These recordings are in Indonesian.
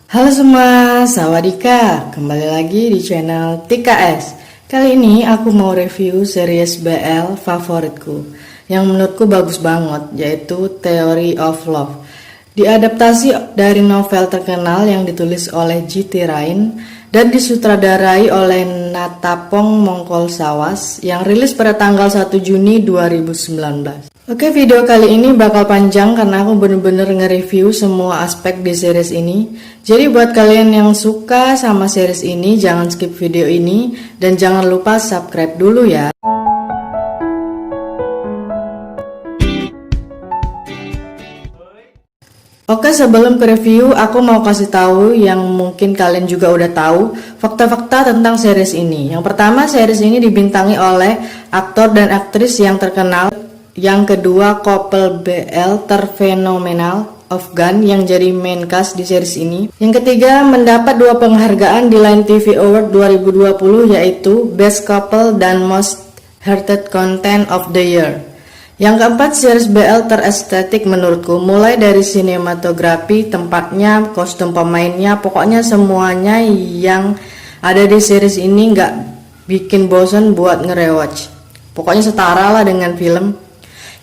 Halo semua, sawadika, kembali lagi di channel TKS. Kali ini aku mau review series BL favoritku yang menurutku bagus banget, yaitu Theory of Love. Diadaptasi dari novel terkenal yang ditulis oleh J.T. Ryan dan disutradarai oleh Natapong Mongkolsawas yang rilis pada tanggal 1 Juni 2019. Oke, video kali ini bakal panjang karena aku bener-bener nge-review semua aspek di series ini. Jadi buat kalian yang suka sama series ini, jangan skip video ini dan jangan lupa subscribe dulu ya. Oke, sebelum ke review, aku mau kasih tahu yang mungkin kalian juga udah tahu, fakta-fakta tentang series ini. Yang pertama, series ini dibintangi oleh aktor dan aktris yang terkenal. Yang kedua, couple BL terfenomenal Afgan yang jadi main cast di series ini. Yang ketiga, mendapat 2 penghargaan di Line TV Award 2020, yaitu Best Couple dan Most Hearted Content of the Year. Yang keempat, series BL terestetik menurutku, mulai dari sinematografi, tempatnya, kostum pemainnya, pokoknya semuanya yang ada di series ini nggak bikin bosan buat nge-rewatch. Pokoknya setara lah dengan film.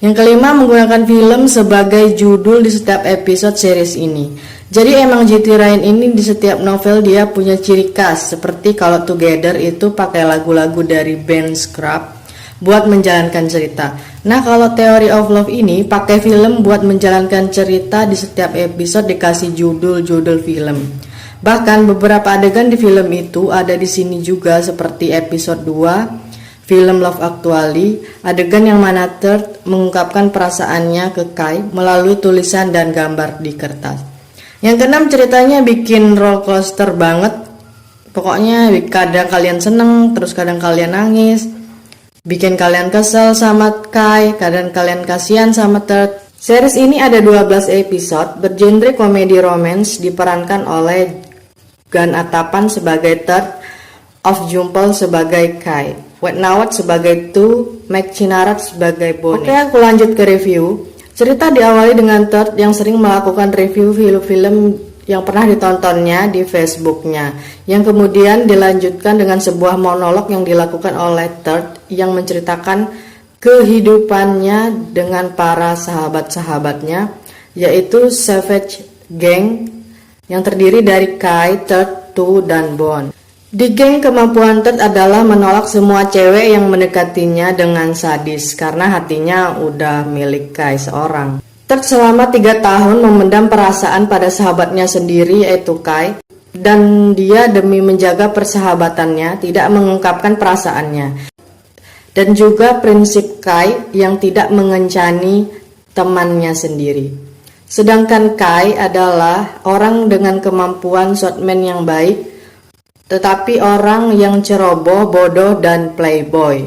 Yang kelima, menggunakan film sebagai judul di setiap episode series ini. Jadi emang J.T. Ryan ini di setiap novel dia punya ciri khas, seperti kalau Together itu pakai lagu-lagu dari band Scrub buat menjalankan cerita. Nah, kalau Theory of Love ini pakai film buat menjalankan cerita, di setiap episode dikasih judul-judul film. Bahkan beberapa adegan di film itu ada di sini juga, seperti episode 2 film Love Actually, adegan yang mana Third mengungkapkan perasaannya ke Kai melalui tulisan dan gambar di kertas. Yang keenam, ceritanya bikin roller coaster banget. Pokoknya kadang kalian seneng, terus kadang kalian nangis, bikin kalian kesel sama Kai, kadang kalian kasihan sama Third. Series ini ada 12 episode, bergenre komedi romance, diperankan oleh Gan Atapan sebagai Third, Of Jumpel sebagai Kai, Wet Nawat sebagai Tu, Mac Chinarat sebagai Bonnie. Oke, aku lanjut ke review. Cerita diawali dengan Third yang sering melakukan review film-film yang pernah ditontonnya di Facebooknya, yang kemudian dilanjutkan dengan sebuah monolog yang dilakukan oleh Third yang menceritakan kehidupannya dengan para sahabat-sahabatnya, yaitu Savage Gang yang terdiri dari Kai, Third, Tu, dan Bon. Di geng, kemampuan Third adalah menolak semua cewek yang mendekatinya dengan sadis karena hatinya udah milik Kai seorang. Third selama 3 tahun memendam perasaan pada sahabatnya sendiri, yaitu Kai, dan dia demi menjaga persahabatannya tidak mengungkapkan perasaannya. Dan juga prinsip Kai yang tidak mengencani temannya sendiri. Sedangkan Kai adalah orang dengan kemampuan shotman yang baik, tetapi orang yang ceroboh, bodoh, dan playboy.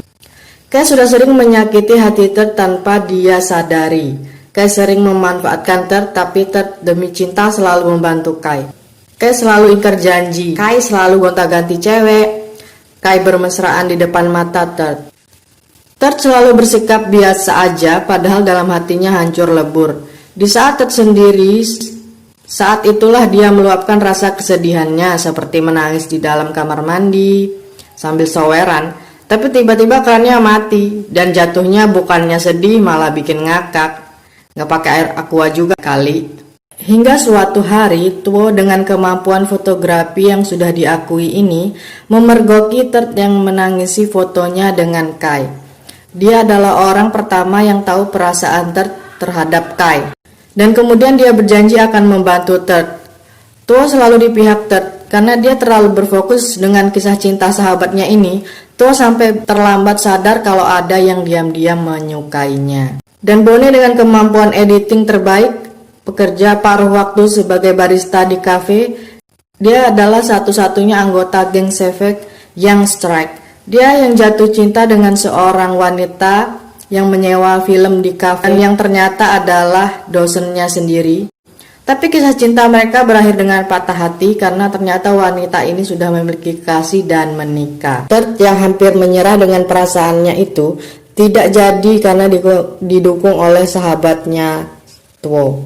Kai sudah sering menyakiti hati Third tanpa dia sadari. Kai sering memanfaatkan Third, tapi Third demi cinta selalu membantu Kai. Kai selalu ingkar janji, Kai selalu gonta-ganti cewek, Kai bermesraan di depan mata Third. Third selalu bersikap biasa aja, padahal dalam hatinya hancur lebur. Di saat Third sendiri, saat itulah dia meluapkan rasa kesedihannya, seperti menangis di dalam kamar mandi sambil soweran. Tapi tiba-tiba kerannya mati dan jatuhnya bukannya sedih malah bikin ngakak. Nggak pakai air aqua juga kali. Hingga suatu hari, Tuo dengan kemampuan fotografi yang sudah diakui ini memergoki Third yang menangisi fotonya dengan Kai. Dia adalah orang pertama yang tahu perasaan Third terhadap Kai. Dan kemudian dia berjanji akan membantu Third. Tuo selalu di pihak Third karena dia terlalu berfokus dengan kisah cinta sahabatnya ini. Tuo sampai terlambat sadar kalau ada yang diam-diam menyukainya. Dan Bonnie dengan kemampuan editing terbaik, pekerja paruh waktu sebagai barista di kafe, dia adalah satu-satunya anggota geng Savage yang strike. Dia yang jatuh cinta dengan seorang wanita yang menyewa film di kafe yang ternyata adalah dosennya sendiri. Tapi kisah cinta mereka berakhir dengan patah hati karena ternyata wanita ini sudah memiliki kekasih dan menikah. Third yang hampir menyerah dengan perasaannya itu tidak jadi karena didukung oleh sahabatnya Tuo.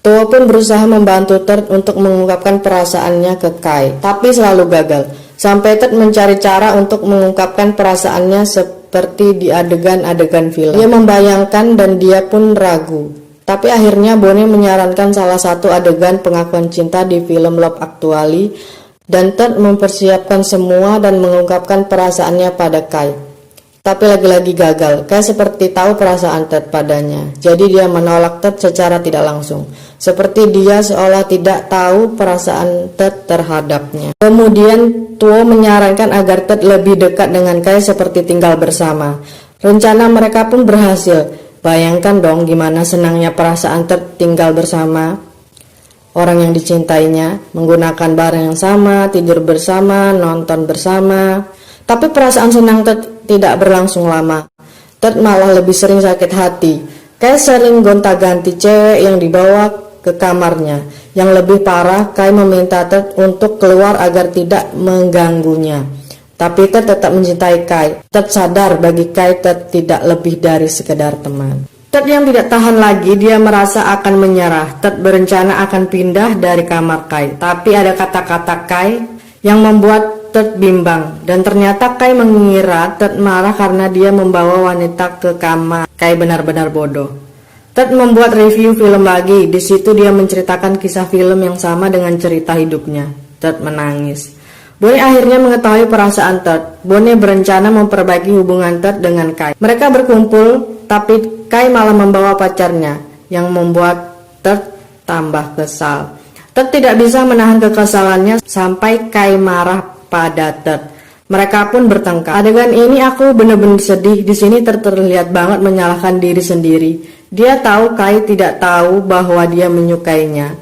Tuo pun berusaha membantu Ted untuk mengungkapkan perasaannya ke Kai, tapi selalu gagal. Sampai Ted mencari cara untuk mengungkapkan perasaannya seperti di adegan-adegan film. Dia membayangkan dan dia pun ragu. Tapi akhirnya Bonnie menyarankan salah satu adegan pengakuan cinta di film Love Actually, dan Ted mempersiapkan semua dan mengungkapkan perasaannya pada Kai. Tapi lagi-lagi gagal. Kai seperti tahu perasaan Ted padanya. Jadi dia menolak Ted secara tidak langsung. Seperti dia seolah tidak tahu perasaan Ted terhadapnya. Kemudian Tuo menyarankan agar Ted lebih dekat dengan Kai seperti tinggal bersama. Rencana mereka pun berhasil. Bayangkan dong gimana senangnya perasaan Ted tinggal bersama orang yang dicintainya, menggunakan barang yang sama, tidur bersama, nonton bersama. Tapi perasaan senang Ted tidak berlangsung lama. Ted malah lebih sering sakit hati. Kai sering gonta-ganti cewek yang dibawa ke kamarnya. Yang lebih parah, Kai meminta Ted untuk keluar agar tidak mengganggunya. Tapi Ted tetap mencintai Kai. Ted sadar bagi Kai Ted tidak lebih dari sekedar teman. Ted yang tidak tahan lagi, dia merasa akan menyerah. Ted berencana akan pindah dari kamar Kai. Tapi ada kata-kata Kai yang membuat Ted bimbang, dan ternyata Kai mengira Ted marah karena dia membawa wanita ke kamar. Kai benar-benar bodoh. Ted membuat review film lagi. Di situ dia menceritakan kisah film yang sama dengan cerita hidupnya. Ted menangis. Bonnie akhirnya mengetahui perasaan Ted. Bonnie berencana memperbaiki hubungan Ted dengan Kai. Mereka berkumpul, tapi Kai malah membawa pacarnya, yang membuat Ted tambah kesal. Ted tidak bisa menahan kekesalannya sampai Kai marah pada Ted. Mereka pun bertengkar. Adegan ini aku benar-benar sedih. Di sini terlihat banget menyalahkan diri sendiri. Dia tahu Kai tidak tahu bahwa dia menyukainya.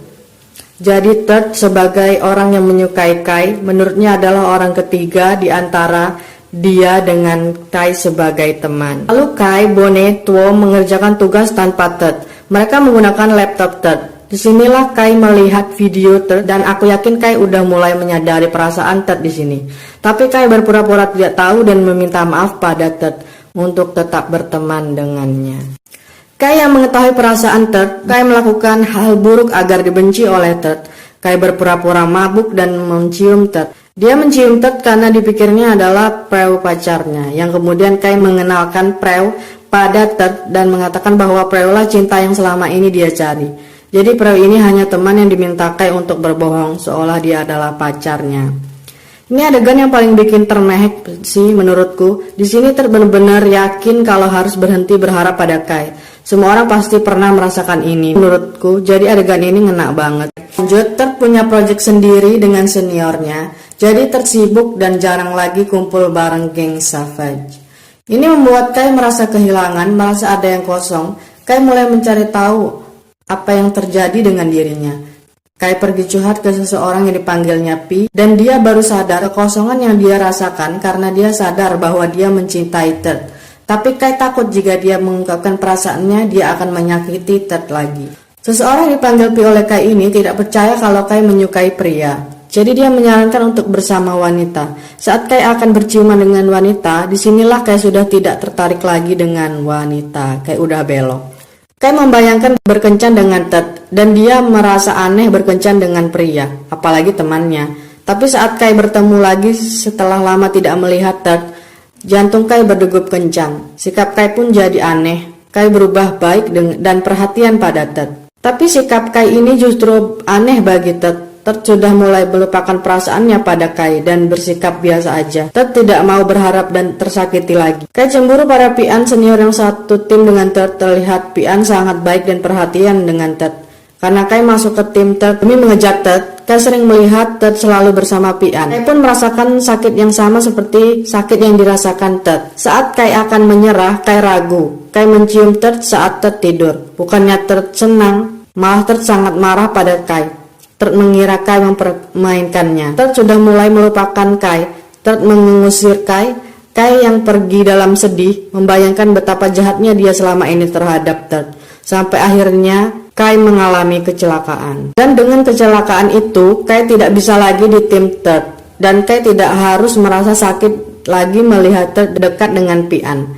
Jadi Ted sebagai orang yang menyukai Kai, menurutnya adalah orang ketiga di antara dia dengan Kai sebagai teman. Lalu Kai, Bonnie, Tuo mengerjakan tugas tanpa Ted. Mereka menggunakan laptop Ted. Disinilah Kai melihat video Ted, dan aku yakin Kai udah mulai menyadari perasaan Ted di sini. Tapi Kai berpura-pura tidak tahu dan meminta maaf pada Ted untuk tetap berteman dengannya. Kai yang mengetahui perasaan Ted, Kai melakukan hal buruk agar dibenci oleh Ted. Kai berpura-pura mabuk dan mencium Ted. Dia mencium Ted karena dipikirnya adalah Preu pacarnya, yang kemudian Kai mengenalkan Preu pada Ted dan mengatakan bahwa Preu lah cinta yang selama ini dia cari. Jadi Preu ini hanya teman yang diminta Kai untuk berbohong seolah dia adalah pacarnya. Ini adegan yang paling bikin termehek sih menurutku. Di sini Ted benar-benar yakin kalau harus berhenti berharap pada Kai. Semua orang pasti pernah merasakan ini menurutku. Jadi adegan ini ngena banget. Lanjut, Ted punya project sendiri dengan seniornya. Jadi Ted sibuk dan jarang lagi kumpul bareng geng Savage. Ini membuat Kai merasa kehilangan, merasa ada yang kosong. Kai mulai mencari tahu apa yang terjadi dengan dirinya. Kai pergi curhat ke seseorang yang dipanggilnya Pi, dan dia baru sadar kekosongan yang dia rasakan karena dia sadar bahwa dia mencintai Ted. Tapi Kai takut jika dia mengungkapkan perasaannya, dia akan menyakiti Ted lagi. Seseorang yang dipanggil Pi oleh Kai ini tidak percaya kalau Kai menyukai pria. Jadi dia menyarankan untuk bersama wanita. Saat Kai akan berciuman dengan wanita, disinilah Kai sudah tidak tertarik lagi dengan wanita. Kai udah belok. Kai membayangkan berkencan dengan Ted, dan dia merasa aneh berkencan dengan pria, apalagi temannya. Tapi saat Kai bertemu lagi setelah lama tidak melihat Ted, jantung Kai berdegup kencang. Sikap Kai pun jadi aneh. Kai berubah baik dan perhatian pada Ted. Tapi sikap Kai ini justru aneh bagi Ted. Ted sudah mulai melupakan perasaannya pada Kai dan bersikap biasa aja. Ted tidak mau berharap dan tersakiti lagi. Kai cemburu pada Pian, senior yang satu tim dengan Ted. Terlihat Pian sangat baik dan perhatian dengan Ted. Karena Kai masuk ke tim Ted demi mengejar Ted, Kai sering melihat Ted selalu bersama Pian. Kai pun merasakan sakit yang sama seperti sakit yang dirasakan Ted. Saat Kai akan menyerah, Kai ragu. Kai mencium Ted saat Ted tidur. Bukannya Ted senang, malah Ted sangat marah pada Kai. Ted mengira Kai mempermainkannya. Ted sudah mulai melupakan Kai. Ted mengusir Kai. Kai yang pergi dalam sedih, membayangkan betapa jahatnya dia selama ini terhadap Ted. Sampai akhirnya Kai mengalami kecelakaan. Dan dengan kecelakaan itu, Kai tidak bisa lagi di tim Ted. Dan Kai tidak harus merasa sakit lagi melihat Ted dekat dengan Pian.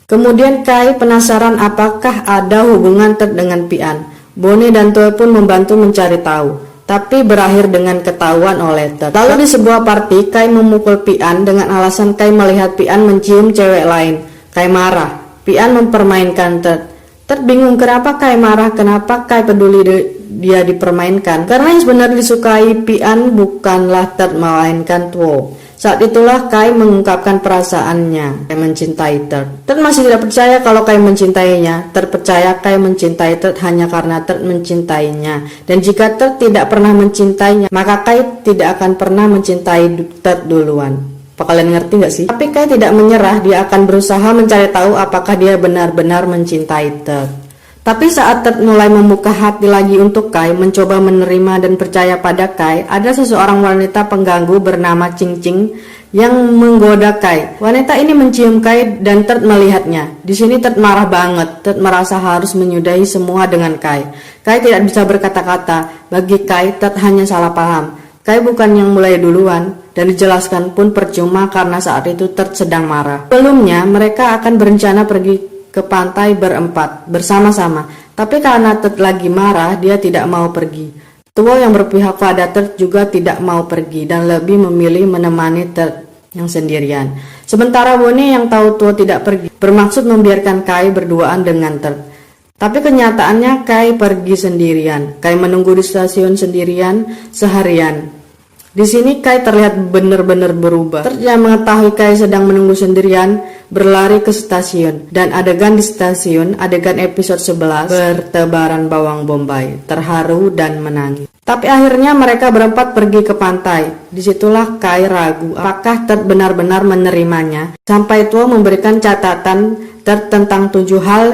Kemudian Kai penasaran apakah ada hubungan Ted dengan Pian. Bonnie dan Tue pun membantu mencari tahu, tapi berakhir dengan ketahuan oleh Ted. Lalu di sebuah party, Kai memukul Pian dengan alasan Kai melihat Pian mencium cewek lain. Kai marah. Pian mempermainkan Ted. Ted bingung kenapa Kai marah, kenapa Kai peduli dia dipermainkan. Karena yang sebenarnya disukai Pian bukanlah Ted melainkan Tue. Saat itulah Kai mengungkapkan perasaannya. Kai mencintai Ted. Ted masih tidak percaya kalau Kai mencintainya. Ted percaya Kai mencintai Ted hanya karena Ted mencintainya. Dan jika Ted tidak pernah mencintainya, maka Kai tidak akan pernah mencintai Ted duluan. Apa kalian ngerti gak sih? Tapi Kai tidak menyerah. Dia akan berusaha mencari tahu apakah dia benar-benar mencintai Ted. Tapi saat Ted mulai membuka hati lagi untuk Kai, mencoba menerima dan percaya pada Kai, ada seseorang wanita pengganggu bernama Ching Ching yang menggoda Kai. Wanita ini mencium Kai dan Ted melihatnya. Di sini Ted marah banget. Ted merasa harus menyudahi semua dengan Kai. Kai tidak bisa berkata-kata. Bagi Kai, Ted hanya salah paham. Kai bukan yang mulai duluan, dan dijelaskan pun percuma karena saat itu Ted sedang marah. Sebelumnya, mereka akan berencana pergi ke pantai berempat bersama-sama, tapi karena Ted lagi marah, dia tidak mau pergi. Tue yang berpihak pada Ted juga tidak mau pergi dan lebih memilih menemani Ted yang sendirian. Sementara Bonnie yang tahu Tue tidak pergi bermaksud membiarkan Kai berduaan dengan Ted. Tapi kenyataannya Kai pergi sendirian. Kai menunggu di stasiun sendirian seharian. Di sini Kai terlihat benar-benar berubah. Ted yang mengetahui Kai sedang menunggu sendirian berlari ke stasiun. Dan adegan di stasiun, adegan episode 11, bertebaran bawang bombay, terharu dan menangis. Tapi akhirnya mereka berempat pergi ke pantai. Disitulah Kai ragu apakah Ted benar-benar menerimanya. Sampai Tue memberikan catatan Ted tentang 7 hal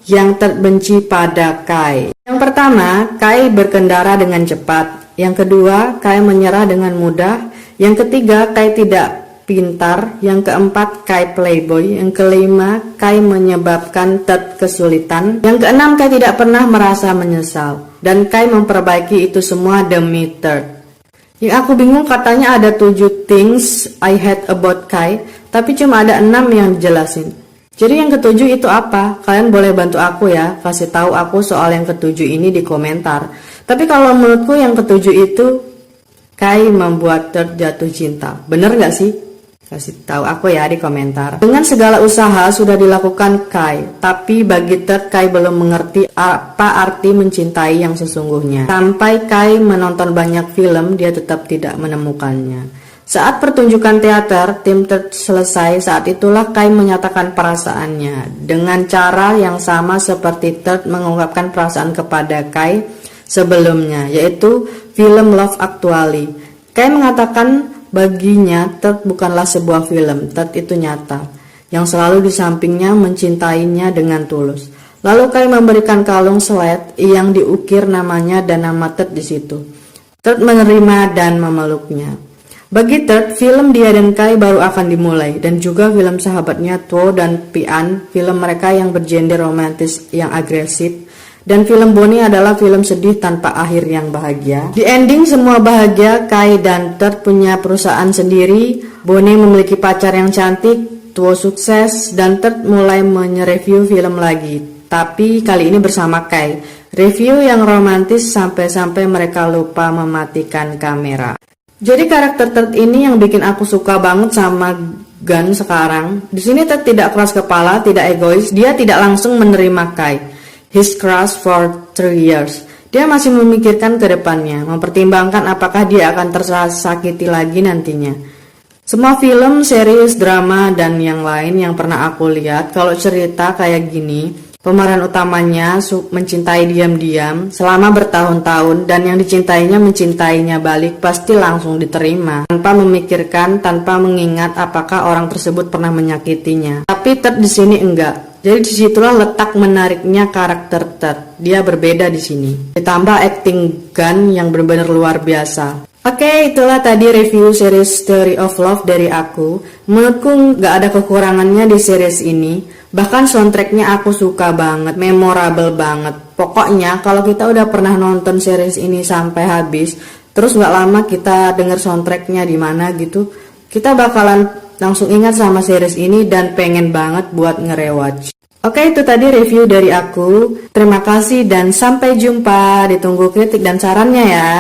yang Ted benci pada Kai. Yang pertama, Kai berkendara dengan cepat. Yang kedua, Kai menyerah dengan mudah. Yang ketiga, Kai tidak pintar. Yang keempat, Kai playboy. Yang kelima, Kai menyebabkan Ted kesulitan. Yang keenam, Kai tidak pernah merasa menyesal. Dan Kai memperbaiki itu semua demi Ted. Yang aku bingung, katanya ada 7 things I hate about Kai, tapi cuma ada 6 yang dijelasin. Jadi yang ketujuh itu apa? Kalian boleh bantu aku ya, kasih tahu aku soal yang ketujuh ini di komentar. Tapi kalau menurutku yang ketujuh itu Kai membuat Ted jatuh cinta. Bener gak sih? Kasih tahu aku ya di komentar. Dengan segala usaha sudah dilakukan Kai, tapi bagi Ted Kai belum mengerti apa arti mencintai yang sesungguhnya. Sampai Kai menonton banyak film, dia tetap tidak menemukannya. Saat pertunjukan teater, tim Ted selesai, saat itulah Kai menyatakan perasaannya dengan cara yang sama seperti Ted mengungkapkan perasaan kepada Kai sebelumnya, yaitu film Love Actually. Kai mengatakan baginya Ted bukanlah sebuah film, Ted itu nyata, yang selalu di sampingnya mencintainya dengan tulus. Lalu Kai memberikan kalung sled yang diukir namanya dan nama Ted di situ. Ted menerima dan memeluknya. Bagi Ted, film dia dan Kai baru akan dimulai, dan juga film sahabatnya Tue dan Pian, film mereka yang bergenre romantis yang agresif, dan film Bonnie adalah film sedih tanpa akhir yang bahagia. Di ending semua bahagia, Kai dan Ted punya perusahaan sendiri, Bonnie memiliki pacar yang cantik, Tue sukses, dan Ted mulai mereview film lagi, tapi kali ini bersama Kai. Review yang romantis sampai-sampai mereka lupa mematikan kamera. Jadi karakter Ted ini yang bikin aku suka banget sama Gun sekarang. Di sini Ted tidak keras kepala, tidak egois, dia tidak langsung menerima Kai. He's crushed for 3 years. Dia masih memikirkan ke depannya, mempertimbangkan apakah dia akan tersakiti lagi nantinya. Semua film, series, drama, dan yang lain yang pernah aku lihat, kalau cerita kayak gini, pemeran utamanya mencintai diam-diam selama bertahun-tahun dan yang dicintainya mencintainya balik, pasti langsung diterima tanpa memikirkan, tanpa mengingat apakah orang tersebut pernah menyakitinya. Tapi Ted di sini enggak. Jadi disitulah letak menariknya karakter Ted. Dia berbeda di sini. Ditambah acting Gun yang benar-benar luar biasa. Oke, itulah tadi review series Theory of Love dari aku. Menurutku nggak ada kekurangannya di series ini. Bahkan soundtracknya aku suka banget, memorable banget. Pokoknya kalau kita udah pernah nonton series ini sampai habis, terus nggak lama kita denger soundtracknya di mana gitu, kita bakalan langsung ingat sama series ini dan pengen banget buat nge-rewatch. Oke, itu tadi review dari aku. Terima kasih dan sampai jumpa. Ditunggu kritik dan sarannya ya.